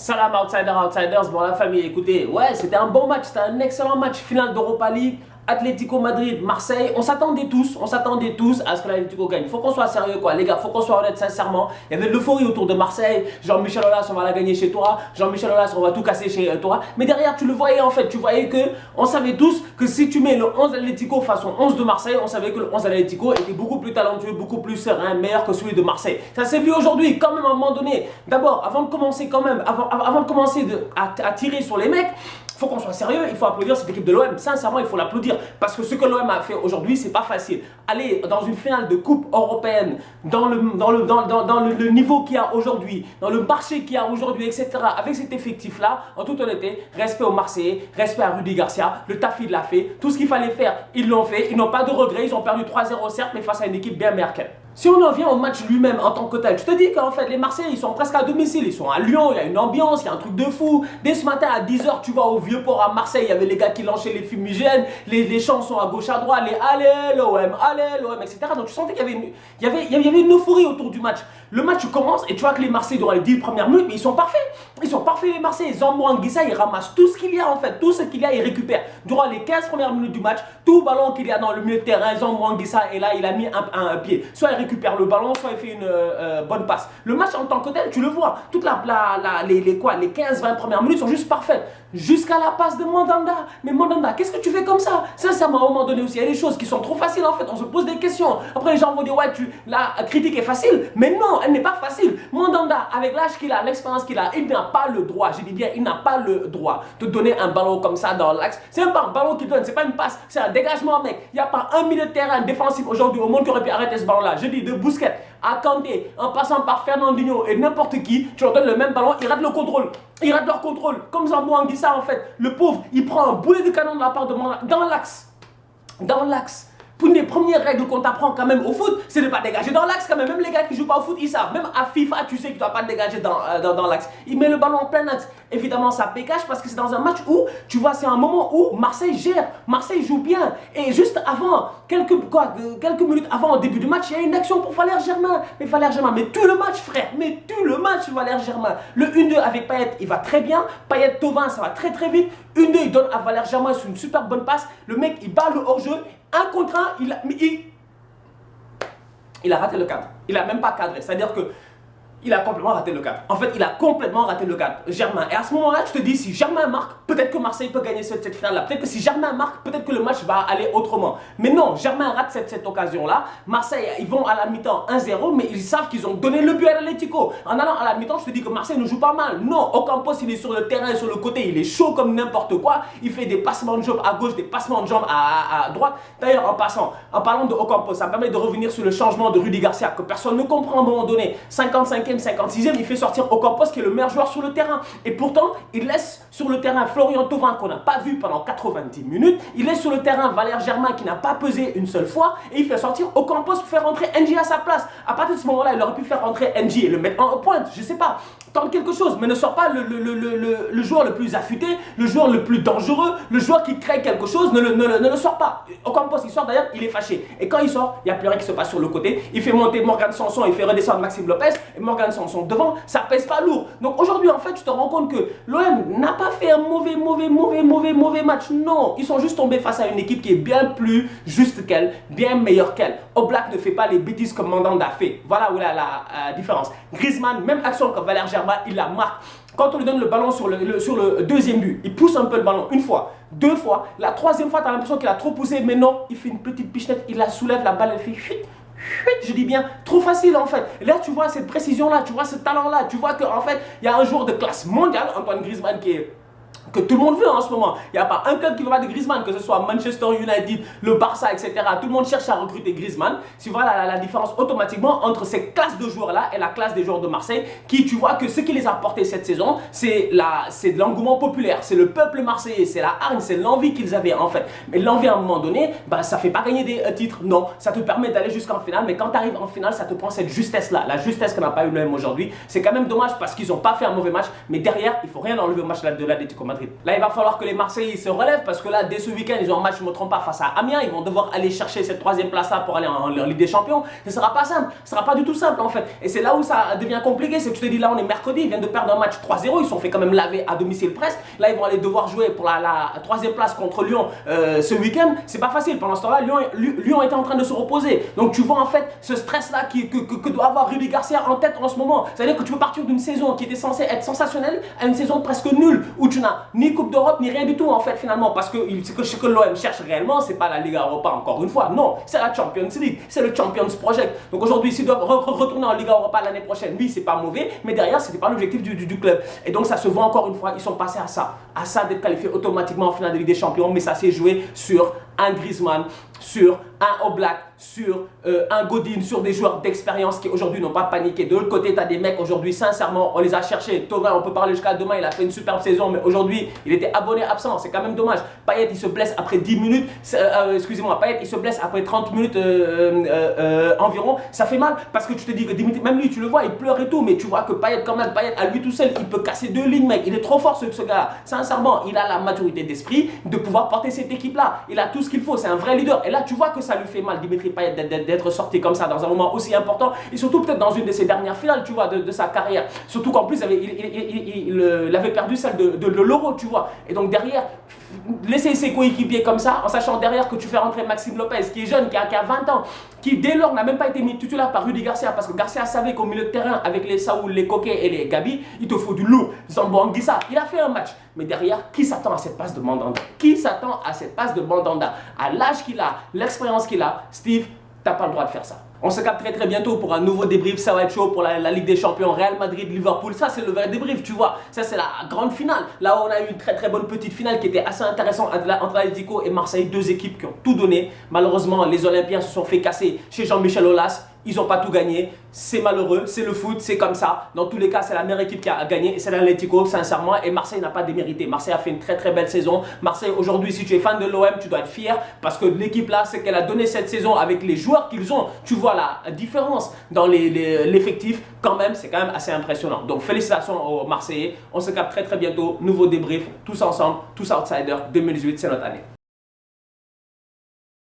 Salam outsiders, bon la famille, écoutez, ouais c'était un bon match, c'était un excellent match, finale d'Europa League, Atlético Madrid, Marseille, on s'attendait tous à ce que l'Atlético gagne. Faut qu'on soit sérieux quoi, les gars, faut qu'on soit honnête sincèrement. Il y avait de l'euphorie autour de Marseille, Jean-Michel Aulas on va la gagner chez toi, Jean-Michel Aulas on va tout casser chez toi. Mais derrière tu le voyais en fait, tu voyais que on savait tous que si tu mets le 11 Atlético face au 11 de Marseille, on savait que le 11 Atlético était beaucoup plus talentueux, beaucoup plus serein, meilleur que celui de Marseille. Ça s'est vu aujourd'hui quand même à un moment donné. D'abord, avant de commencer quand même, avant de commencer à tirer sur les mecs, faut qu'on soit sérieux, il faut applaudir cette équipe de l'OM. Sincèrement, il faut l'applaudir. Parce que ce que l'OM a fait aujourd'hui, c'est pas facile. Aller dans une finale de coupe européenne, dans le niveau qu'il y a aujourd'hui, dans le marché qu'il y a aujourd'hui, etc. Avec cet effectif-là, en toute honnêteté, respect aux Marseillais, respect à Rudy Garcia. Le taf, il l'a fait. Tout ce qu'il fallait faire, ils l'ont fait. Ils n'ont pas de regrets. Ils ont perdu 3-0 certes, mais face à une équipe bien meilleure qu'elle. Si on en vient au match lui-même en tant que tel, je te dis qu'en fait les Marseillais ils sont presque à domicile, ils sont à Lyon, il y a une ambiance, il y a un truc de fou. Dès ce matin à 10 h tu vas au Vieux-Port à Marseille, il y avait les gars qui lançaient les fumigènes, les chansons à gauche à droite, les allez l'OM, etc. Donc tu sentais qu'il y avait une euphorie autour du match. Le match commence et tu vois que les Marseillais durant les 10 premières minutes, mais ils sont parfaits. Ils sont parfaits les Marseillais. Zambo Anguissa, il ramasse tout ce qu'il y a en fait, tout ce qu'il y a, il récupère. Durant les 15 premières minutes du match, tout ballon qu'il y a dans le milieu de terrain, Zambo Anguissa est là, il a mis un pied. Soit il récupère le ballon, soit il fait une bonne passe. Le match en tant que tel, tu le vois, toutes les 15-20 premières minutes sont juste parfaites. Jusqu'à la passe de Mandanda. Mais Mandanda, qu'est-ce que tu fais comme ça? Sincèrement, à un moment donné aussi, il y a des choses qui sont trop faciles en fait. On se pose des questions. Après, les gens vont dire, ouais, la critique est facile. Mais non, elle n'est pas facile. Mandanda, avec l'âge qu'il a, l'expérience qu'il a, il n'a pas le droit, je dis bien, il n'a pas le droit de donner un ballon comme ça dans l'axe. C'est même pas un ballon qu'il donne, c'est pas une passe, c'est un dégagement, mec. Il n'y a pas un milieu de terrain défensif aujourd'hui au monde qui aurait pu arrêter ce ballon-là. Je dis de Busquets à Kanté, en passant par Fernandinho et n'importe qui, tu leur donnes le même ballon, ils ratent le contrôle. Ils ratent leur contrôle. Comme Zambo Anguissa en fait. Le pauvre, il prend un boulet de canon de la part de Mandanda dans l'axe. Dans l'axe. Pour une des premières règles qu'on t'apprend quand même au foot, c'est de ne pas dégager dans l'axe quand même. Même les gars qui ne jouent pas au foot, ils savent. Même à FIFA, tu sais que tu ne dois pas dégager dans l'axe. Il met le ballon en plein axe. Évidemment, ça pécache parce que c'est dans un match où, tu vois, c'est un moment où Marseille gère. Marseille joue bien. Et juste avant, quelques minutes avant, au début du match, il y a une action pour Valère Germain. Mais Valère Germain, mais tue le match, frère. Mais tue le match, Valère Germain. Le 1-2 avec Payet, il va très bien. Payet Thauvin, ça va très très vite. 1-2, il donne à Valère Germain, c'est une super bonne passe. Le mec, il bat le hors-jeu. Un contre un, il a raté le cadre. Il n'a même pas cadré. C'est-à-dire que il a complètement raté le cadre. En fait, il a complètement raté le cadre, Germain. Et à ce moment-là, tu te dis, si Germain marque, peut-être que Marseille peut gagner cette finale-là. Peut-être que si Germain marque, peut-être que le match va aller autrement. Mais non, Germain rate cette occasion-là. Marseille, ils vont à la mi-temps 1-0, mais ils savent qu'ils ont donné le but à l'Atlético. En allant à la mi-temps, je te dis que Marseille ne joue pas mal. Non, Ocampos, il est sur le terrain, sur le côté, il est chaud comme n'importe quoi. Il fait des passements de jambes à gauche, des passements de jambes à droite. D'ailleurs, en parlant de Ocampos, ça me permet de revenir sur le changement de Rudy Garcia, que personne ne comprend à un moment donné. 55e, 56e, il fait sortir Ocampos qui est le meilleur joueur sur le terrain. Et pourtant, il laisse sur le terrain Florian Thauvin qu'on n'a pas vu pendant 90 minutes. Il laisse sur le terrain Valère Germain qui n'a pas pesé une seule fois. Et il fait sortir Ocampos pour faire rentrer NJ à sa place. À partir de ce moment-là, il aurait pu faire rentrer NJ et le mettre en pointe. Je sais pas. Tente quelque chose, mais ne sort pas le joueur le plus affûté, le joueur le plus dangereux, le joueur qui crée quelque chose, ne le sort pas. Ocampos, il sort d'ailleurs, il est fâché. Et quand il sort, il n'y a plus rien qui se passe sur le côté. Il fait monter Morgan Sanson, il fait redescendre Maxime Lopez. Et Morgan Sanson devant, ça pèse pas lourd. Donc aujourd'hui, en fait, tu te rends compte que l'OM n'a pas fait un mauvais match. Non, ils sont juste tombés face à une équipe qui est bien plus juste qu'elle, bien meilleure qu'elle. Oblak ne fait pas les bêtises comme Mandanda a fait. Voilà où est la différence. Griezmann, même action que Valère Germain, il la marque. Quand on lui donne le ballon sur le deuxième but, il pousse un peu le ballon une fois, deux fois. La troisième fois, tu as l'impression qu'il a trop poussé, mais non, il fait une petite pichenette, il la soulève, la balle, elle fait chut. Je dis bien, trop facile en fait. Et là, tu vois cette précision-là, tu vois ce talent-là, tu vois qu'en fait, il y a un joueur de classe mondiale, Antoine Griezmann, que tout le monde veut en ce moment. Il n'y a pas un club qui ne veut pas de Griezmann, que ce soit Manchester United, le Barça, etc. Tout le monde cherche à recruter Griezmann. Tu vois la différence automatiquement entre ces classes de joueurs-là et la classe des joueurs de Marseille, qui, tu vois que ce qui les a portés cette saison, c'est de l'engouement populaire, c'est le peuple marseillais, c'est la hargne, c'est l'envie qu'ils avaient en fait. Mais l'envie à un moment donné, bah, ça ne fait pas gagner des titres, non. Ça te permet d'aller jusqu'en finale, mais quand tu arrives en finale, ça te prend cette justesse-là. La justesse qu'on n'a pas eu l'OM aujourd'hui. C'est quand même dommage parce qu'ils n'ont pas fait un mauvais match, mais derrière, il ne faut rien enlever au match de l'Atlético Madrid. Madrid. Là, il va falloir que les Marseillais se relèvent parce que là, dès ce week-end, ils ont un match, je ne me trompe pas, face à Amiens. Ils vont devoir aller chercher cette 3e place-là pour aller en Ligue des Champions. Ce ne sera pas simple. Ce ne sera pas du tout simple en fait. Et c'est là où ça devient compliqué. C'est que tu te dis, là, on est mercredi, ils viennent de perdre un match 3-0. Ils se sont fait quand même laver à domicile presque. Là, ils vont aller devoir jouer pour la 3e place contre Lyon ce week-end. C'est pas facile. Pendant ce temps-là, Lyon était en train de se reposer. Donc, tu vois en fait ce stress-là que doit avoir Rudy Garcia en tête en ce moment. C'est-à-dire que tu peux partir d'une saison qui était censée être sensationnelle à une saison presque nulle où tu n'as ni Coupe d'Europe ni rien du tout en fait finalement. Parce que ce que l'OM cherche réellement, c'est pas la Liga Europa encore une fois. Non, c'est la Champions League. C'est le Champions Project. Donc aujourd'hui, s'ils doivent retourner en Liga Europa l'année prochaine, oui, c'est pas mauvais. Mais derrière, c'était pas l'objectif du club. Et donc, ça se voit encore une fois. Ils sont passés à ça d'être qualifiés automatiquement en finale de Ligue des Champions. Mais ça s'est joué sur un Griezmann, sur un Oblak, sur un Godin, sur des joueurs d'expérience qui aujourd'hui n'ont pas paniqué. De l'autre côté, tu as des mecs aujourd'hui, sincèrement, on les a cherchés. Thauvin, on peut parler jusqu'à demain, il a fait une superbe saison, mais aujourd'hui, il était abonné absent. C'est quand même dommage. Payet, il se blesse après 10 minutes. Excusez-moi, Payet, il se blesse après 30 minutes environ. Ça fait mal parce que tu te dis que Dimitri, même lui, tu le vois, il pleure et tout, mais tu vois que Payet, quand même, Payet, à lui tout seul, il peut casser 2 lignes, mec. Il est trop fort, ce gars-là. Sincèrement, il a la maturité d'esprit de pouvoir porter cette équipe-là. Il a tout ce qu'il faut. C'est un vrai leader. Et là, tu vois que ça lui fait mal, Dimitri Payet, d'être sorti comme ça dans un moment aussi important et surtout peut-être dans une de ses dernières finales, tu vois, de sa carrière. Surtout qu'en plus, il avait perdu celle de l'Euro, tu vois. Et donc derrière, laisser ses coéquipiers comme ça, en sachant derrière que tu fais rentrer Maxime Lopez, qui est jeune, qui a 20 ans, qui dès lors n'a même pas été mis titulaire par Rudy Garcia, parce que Garcia savait qu'au milieu de terrain, avec les Saoul, les Coquet et les Gabi, il te faut du lourd. Zambo Anguissa, il a fait un match. Mais derrière, qui s'attend à cette passe de Mandanda? Qui s'attend à cette passe de Mandanda? À l'âge qu'il a, l'expérience qu'il a, Steve, t'as pas le droit de faire ça. On se capte très bientôt pour un nouveau débrief. Ça va être chaud pour la Ligue des Champions, Real Madrid, Liverpool. Ça, c'est le vrai débrief, tu vois. Ça, c'est la grande finale. Là, on a eu une très bonne petite finale qui était assez intéressante entre Atlético et Marseille. 2 équipes qui ont tout donné. Malheureusement, les Olympiens se sont fait casser chez Jean-Michel Aulas. Ils n'ont pas tout gagné. C'est malheureux, c'est le foot, c'est comme ça. Dans tous les cas, c'est la meilleure équipe qui a gagné. Et c'est l'Atlético, sincèrement. Et Marseille n'a pas démérité. Marseille a fait une très belle saison. Marseille, aujourd'hui, si tu es fan de l'OM, tu dois être fier. Parce que l'équipe là, c'est qu'elle a donné cette saison avec les joueurs qu'ils ont. Tu vois la différence dans l'effectif. Quand même, c'est quand même assez impressionnant. Donc, félicitations aux Marseillais. On se capte très bientôt. Nouveau débrief, tous ensemble, tous outsiders. 2018, c'est notre année.